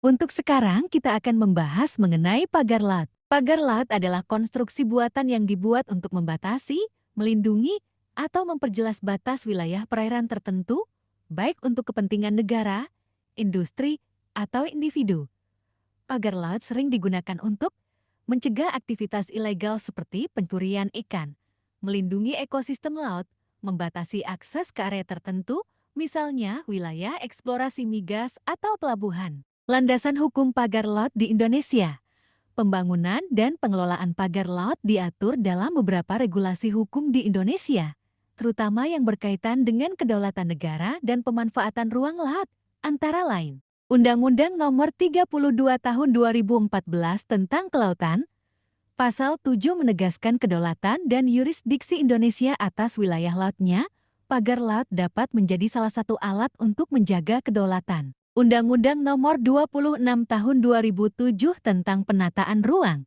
Untuk sekarang kita akan membahas mengenai pagar laut. Pagar laut adalah konstruksi buatan yang dibuat untuk membatasi, melindungi, atau memperjelas batas wilayah perairan tertentu, baik untuk kepentingan negara, industri, atau individu. Pagar laut sering digunakan untuk mencegah aktivitas ilegal seperti pencurian ikan, melindungi ekosistem laut, membatasi akses ke area tertentu, misalnya wilayah eksplorasi migas atau pelabuhan. Landasan hukum pagar laut di Indonesia. Pembangunan dan pengelolaan pagar laut diatur dalam beberapa regulasi hukum di Indonesia, terutama yang berkaitan dengan kedaulatan negara dan pemanfaatan ruang laut, antara lain. Undang-Undang Nomor 32 Tahun 2014 tentang Kelautan, Pasal 7 menegaskan kedaulatan dan yurisdiksi Indonesia atas wilayah lautnya. Pagar laut dapat menjadi salah satu alat untuk menjaga kedaulatan. Undang-Undang Nomor 26 Tahun 2007 tentang Penataan Ruang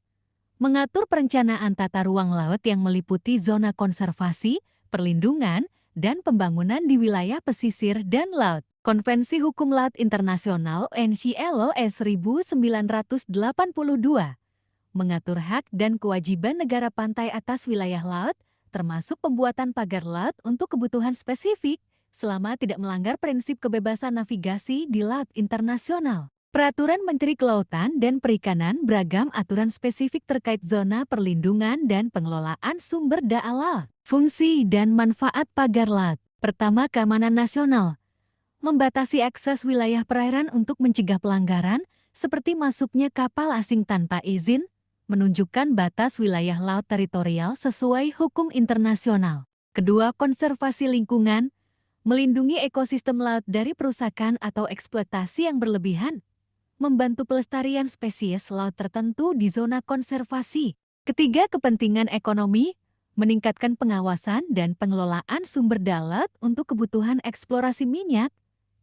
mengatur perencanaan tata ruang laut yang meliputi zona konservasi, perlindungan, dan pembangunan di wilayah pesisir dan laut. Konvensi Hukum Laut Internasional (UNCLOS) 1982 mengatur hak dan kewajiban negara pantai atas wilayah laut, termasuk pembuatan pagar laut untuk kebutuhan spesifik, selama tidak melanggar prinsip kebebasan navigasi di laut internasional. Peraturan Menteri Kelautan dan Perikanan beragam aturan spesifik terkait zona perlindungan dan pengelolaan sumber daya laut. Fungsi dan manfaat pagar laut. Pertama, keamanan nasional. Membatasi akses wilayah perairan untuk mencegah pelanggaran, seperti masuknya kapal asing tanpa izin, menunjukkan batas wilayah laut teritorial sesuai hukum internasional. Kedua, konservasi lingkungan. Melindungi ekosistem laut dari perusakan atau eksploitasi yang berlebihan, membantu pelestarian spesies laut tertentu di zona konservasi. Ketiga, kepentingan ekonomi, meningkatkan pengawasan dan pengelolaan sumber daya laut untuk kebutuhan eksplorasi minyak,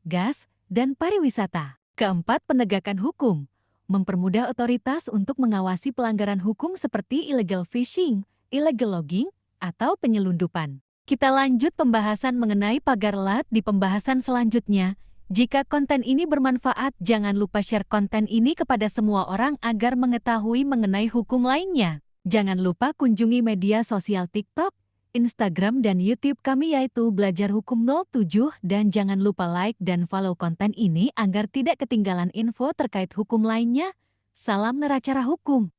gas, dan pariwisata. Keempat, penegakan hukum, mempermudah otoritas untuk mengawasi pelanggaran hukum seperti illegal fishing, illegal logging, atau penyelundupan. Kita lanjut pembahasan mengenai pagar laut di pembahasan selanjutnya. Jika konten ini bermanfaat, jangan lupa share konten ini kepada semua orang agar mengetahui mengenai hukum lainnya. Jangan lupa kunjungi media sosial TikTok, Instagram, dan YouTube kami yaitu Belajar Hukum 07 dan jangan lupa like dan follow konten ini agar tidak ketinggalan info terkait hukum lainnya. Salam neracara hukum.